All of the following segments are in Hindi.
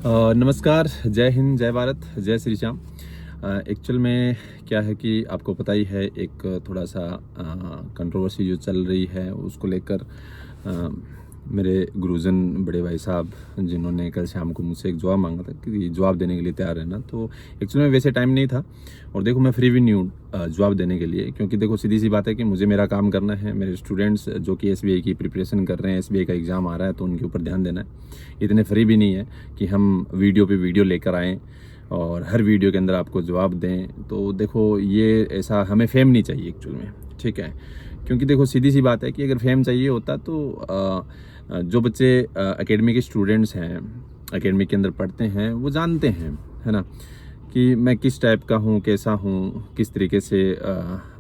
नमस्कार, जय हिंद, जय भारत, जय श्री श्याम। एक्चुअल में क्या है कि आपको पता ही है, एक थोड़ा सा कंट्रोवर्सी जो चल रही है उसको लेकर मेरे गुरुजन बड़े भाई साहब जिन्होंने कल शाम को मुझसे एक जवाब मांगा था कि जवाब देने के लिए तैयार है ना, तो एक्चुअल में वैसे टाइम नहीं था। और देखो, मैं फ्री भी नहीं हूँ जवाब देने के लिए, क्योंकि देखो सीधी सी बात है कि मुझे मेरा काम करना है। मेरे स्टूडेंट्स जो कि एसबीआई की प्रिपरेशन कर रहे हैं, एसबीआई का एग्ज़ाम आ रहा है, तो उनके ऊपर ध्यान देना है। इतने फ्री भी नहीं है कि हम वीडियो पे वीडियो लेकर आएँ और हर वीडियो के अंदर आपको जवाब दें। तो देखो, ये ऐसा हमें फेम नहीं चाहिए एक्चुअल में, ठीक है। क्योंकि देखो सीधी सी बात है कि अगर फेम चाहिए होता तो जो बच्चे एकेडमी के स्टूडेंट्स हैं, एकेडमी के अंदर पढ़ते हैं, वो जानते हैं, है ना, कि मैं किस टाइप का हूँ, कैसा हूँ, किस तरीके से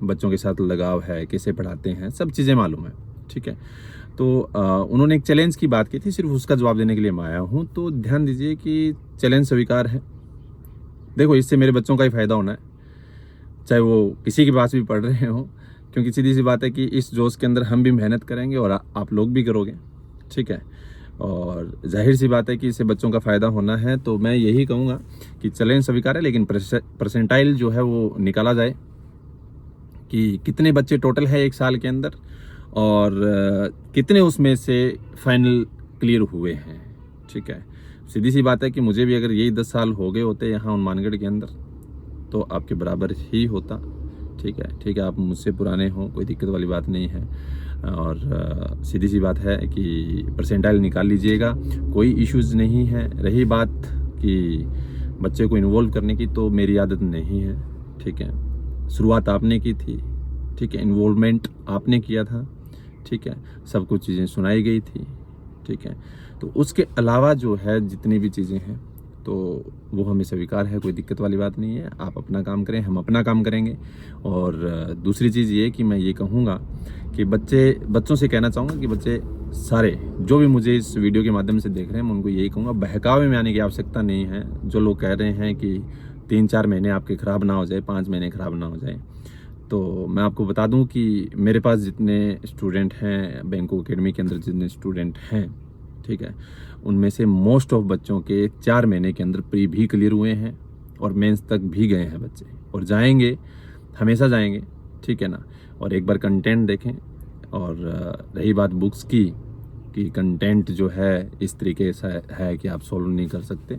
बच्चों के साथ लगाव है, कैसे पढ़ाते हैं, सब चीज़ें मालूम है, ठीक है। तो उन्होंने एक चैलेंज की बात की थी, सिर्फ उसका जवाब देने के लिए मैं आया हूँ। तो ध्यान दीजिए कि चैलेंज स्वीकार है। देखो, इससे मेरे बच्चों का ही फ़ायदा होना है, चाहे वो किसी के पास भी पढ़ रहे हों, क्योंकि सीधी सी बात है कि इस जोश के अंदर हम भी मेहनत करेंगे और आप लोग भी करोगे, ठीक है। और जाहिर सी बात है कि इससे बच्चों का फ़ायदा होना है। तो मैं यही कहूँगा कि चैलेंज स्वीकार है, लेकिन परसेंटाइल जो है वो निकाला जाए कि कितने बच्चे टोटल है एक साल के अंदर और कितने उसमें से फाइनल क्लियर हुए हैं, ठीक है। सीधी सी बात है कि मुझे भी अगर यही 10 साल हो गए होते यहाँ हनुमानगढ़ के अंदर, तो आपके बराबर ही होता, ठीक है। ठीक है, आप मुझसे पुराने हो, कोई दिक्कत वाली बात नहीं है। और सीधी सी बात है कि परसेंटाइल निकाल लीजिएगा, कोई इश्यूज़ नहीं है। रही बात कि बच्चे को इन्वॉल्व करने की, तो मेरी आदत नहीं है, ठीक है। शुरुआत आपने की थी, ठीक है, इन्वॉल्वमेंट आपने किया था, ठीक है, सब कुछ चीज़ें सुनाई गई थी, ठीक है। तो उसके अलावा जो है जितनी भी चीज़ें हैं, तो वो हमें स्वीकार है, कोई दिक्कत वाली बात नहीं है। आप अपना काम करें, हम अपना काम करेंगे। और दूसरी चीज़ ये कि मैं ये कहूँगा कि बच्चों से कहना चाहूँगा कि बच्चे सारे जो भी मुझे इस वीडियो के माध्यम से देख रहे हैं, मैं उनको यही कहूँगा, बहकावे में आने की आवश्यकता नहीं है। जो लोग कह रहे हैं कि 3-4 महीने आपके ख़राब ना हो जाए, 5 महीने ख़राब ना हो जाए, तो मैं आपको बता दूं कि मेरे पास जितने स्टूडेंट हैं, बैंको एकेडमी के अंदर जितने स्टूडेंट हैं, ठीक है, उनमें से मोस्ट ऑफ बच्चों के 4 महीने के अंदर प्री भी क्लियर हुए हैं और मेंस तक भी गए हैं बच्चे, और जाएंगे, हमेशा जाएंगे, ठीक है ना। और एक बार कंटेंट देखें। और रही बात बुक्स की, कि कंटेंट जो है इस तरीके से है कि आप सॉल्व नहीं कर सकते,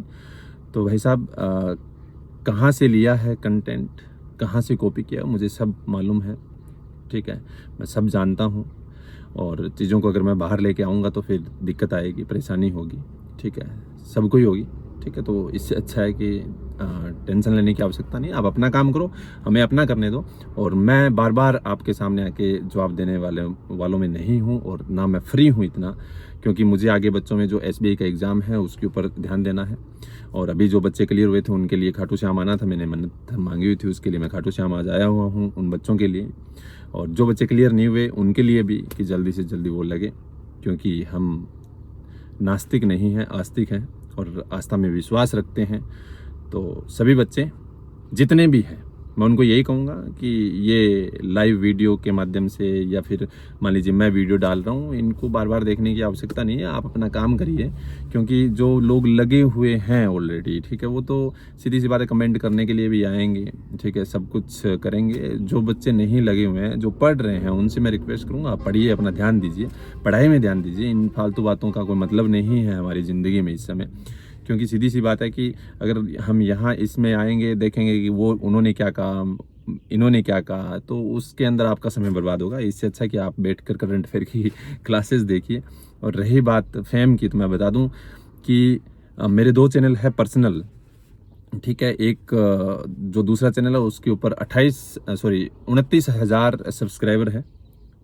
तो भाई साहब कहाँ से लिया है कंटेंट, कहाँ से कॉपी किया, मुझे सब मालूम है, ठीक है। मैं सब जानता हूँ। और चीज़ों को अगर मैं बाहर लेके आऊँगा तो फिर दिक्कत आएगी, परेशानी होगी, ठीक है, सबको ही होगी, ठीक है। तो इससे अच्छा है कि टेंशन लेने की आवश्यकता नहीं, आप अपना काम करो, हमें अपना करने दो। और मैं बार बार आपके सामने आके जवाब देने वालों में नहीं हूँ, और ना मैं फ्री हूँ इतना, क्योंकि मुझे आगे बच्चों में जो एसबीआई का एग्ज़ाम है उसके ऊपर ध्यान देना है। और अभी जो बच्चे क्लियर हुए थे उनके लिए खाटू श्याम आना था, मैंने मन्नत मांगी हुई थी, उसके लिए मैं खाटू श्याम आज आया हुआ हूँ उन बच्चों के लिए। और जो बच्चे क्लियर नहीं हुए उनके लिए भी कि जल्दी से जल्दी वो लगे, क्योंकि हम नास्तिक नहीं हैं, आस्तिक हैं और आस्था में विश्वास रखते हैं। तो सभी बच्चे जितने भी हैं, मैं उनको यही कहूँगा कि ये लाइव वीडियो के माध्यम से, या फिर मान लीजिए मैं वीडियो डाल रहा हूँ, इनको बार बार देखने की आवश्यकता नहीं है। आप अपना काम करिए, क्योंकि जो लोग लगे हुए हैं ऑलरेडी, ठीक है, वो तो सीधी सी बात है, कमेंट करने के लिए भी आएंगे, ठीक है, सब कुछ करेंगे। जो बच्चे नहीं लगे हुए हैं, जो पढ़ रहे हैं, उनसे मैं रिक्वेस्ट करूँगा, आप पढ़िए, अपना ध्यान दीजिए, पढ़ाई में ध्यान दीजिए। इन फालतू बातों का कोई मतलब नहीं है हमारी ज़िंदगी में इस समय, क्योंकि सीधी सी बात है कि अगर हम यहाँ इसमें आएंगे, देखेंगे कि वो उन्होंने क्या कहा, इन्होंने क्या कहा, तो उसके अंदर आपका समय बर्बाद होगा। इससे अच्छा कि आप बैठकर करंट अफेयर की क्लासेस देखिए। और रही बात फेम की, तो मैं बता दूं कि मेरे 2 चैनल है पर्सनल, ठीक है। एक जो दूसरा चैनल है उसके ऊपर 29,000 सब्सक्राइबर है,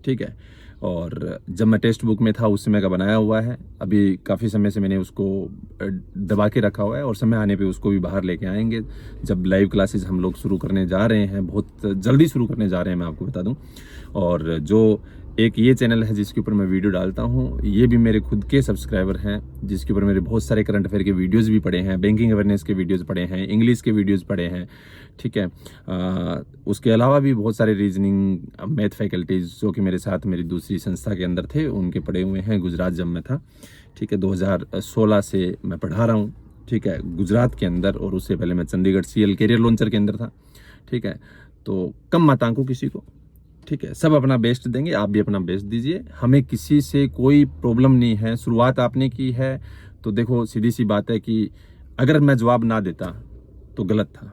ठीक है। और जब मैं टेक्स्ट बुक में था उस समय का बनाया हुआ है, अभी काफ़ी समय से मैंने उसको दबा के रखा हुआ है, और समय आने पे उसको भी बाहर लेके आएंगे। जब लाइव क्लासेस हम लोग शुरू करने जा रहे हैं, बहुत जल्दी शुरू करने जा रहे हैं, मैं आपको बता दूं। और जो एक ये चैनल है जिसके ऊपर मैं वीडियो डालता हूँ, ये भी मेरे खुद के सब्सक्राइबर हैं, जिसके ऊपर मेरे बहुत सारे करंट अफेयर के वीडियोज़ भी पड़े हैं, बैंकिंग अवेयरनेस के वीडियोज़ पड़े हैं, इंग्लिश के वीडियोज़ पड़े हैं, ठीक है। उसके अलावा भी बहुत सारे रीजनिंग, मैथ फैकल्टीज़ जो कि मेरे साथ मेरी दूसरी संस्था के अंदर थे, उनके पढ़े हुए हैं, गुजरात जब मैं था, ठीक है, 2016 से मैं पढ़ा रहा हूँ, ठीक है, गुजरात के अंदर, और उससे पहले मैं चंडीगढ़ CL कैरियर लॉन्चर के अंदर था। ठीक है, तो कम मत आंको किसी को। ठीक है, सब अपना बेस्ट देंगे, आप भी अपना बेस्ट दीजिए, हमें किसी से कोई प्रॉब्लम नहीं है। शुरुआत आपने की है तो देखो सीधी सी बात है कि अगर मैं जवाब ना देता तो गलत था।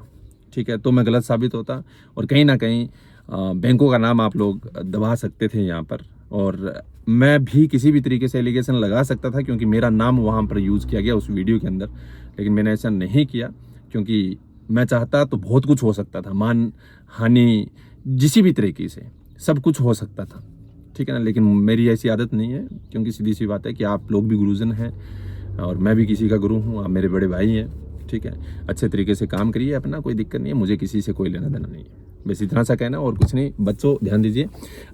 ठीक है, तो मैं गलत साबित होता और कहीं ना कहीं बैंकों का नाम आप लोग दबा सकते थे यहाँ पर, और मैं भी किसी भी तरीके से एलिगेशन लगा सकता था क्योंकि मेरा नाम वहाँ पर यूज़ किया गया उस वीडियो के अंदर। लेकिन मैंने ऐसा नहीं किया क्योंकि मैं चाहता तो बहुत कुछ हो सकता था, मान हानि जिसी भी तरीके से सब कुछ हो सकता था। ठीक है ना, लेकिन मेरी ऐसी आदत नहीं है क्योंकि सीधी सी बात है कि आप लोग भी गुरुजन हैं और मैं भी किसी का गुरु हूँ, आप मेरे बड़े भाई हैं। ठीक है, अच्छे तरीके से काम करिए अपना, कोई दिक्कत नहीं है, मुझे किसी से कोई लेना देना नहीं है। बस इतना सा कहना और कुछ नहीं। बच्चों ध्यान दीजिए,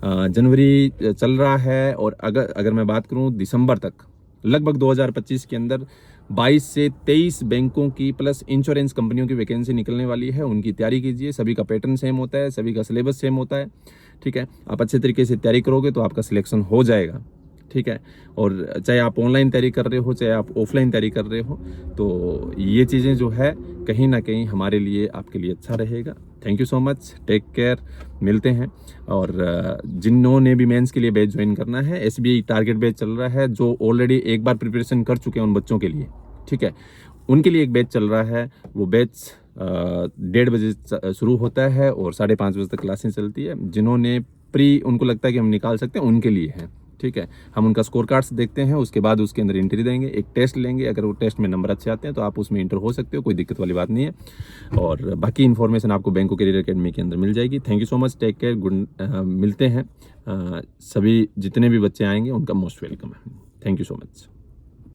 जनवरी चल रहा है और अगर मैं बात करूं दिसंबर तक, लगभग 2025 के अंदर 22 से 23 बैंकों की प्लस इंश्योरेंस कंपनियों की वैकेंसी निकलने वाली है। उनकी तैयारी कीजिए, सभी का पैटर्न सेम होता है, सभी का सिलेबस सेम होता है। ठीक है, आप अच्छे तरीके से तैयारी करोगे तो आपका सिलेक्शन हो जाएगा। ठीक है, और चाहे आप ऑनलाइन तैयारी कर रहे हो, चाहे आप ऑफलाइन तैयारी कर रहे हो, तो ये चीज़ें जो है कहीं ना कहीं हमारे लिए, आपके लिए अच्छा रहेगा। Thank you so much, take care, मिलते हैं। और जिन्होंने भी मेंस के लिए बैच ज्वाइन करना है, SBI टारगेट बैच चल रहा है, जो ऑलरेडी एक बार प्रिपरेशन कर चुके हैं उन बच्चों के लिए, ठीक है, उनके लिए एक बैच चल रहा है। वो बैच 1:30 बजे शुरू होता है और 5:30 बजे तक क्लासें चलती है। जिन्होंने उनको लगता है कि हम निकाल सकते हैं, उनके लिए है। ठीक है, हम उनका स्कोर कार्ड्स देखते हैं, उसके बाद उसके अंदर एंट्री देंगे, एक टेस्ट लेंगे, अगर वो टेस्ट में नंबर अच्छे आते हैं तो आप उसमें इंटर हो सकते हो, कोई दिक्कत वाली बात नहीं है। और बाकी इन्फॉर्मेशन आपको बैंको कैरियर एकेडमी के अंदर मिल जाएगी। Thank you so much, take care, मिलते हैं। सभी जितने भी बच्चे आएंगे उनका मोस्ट वेलकम है। Thank you so much.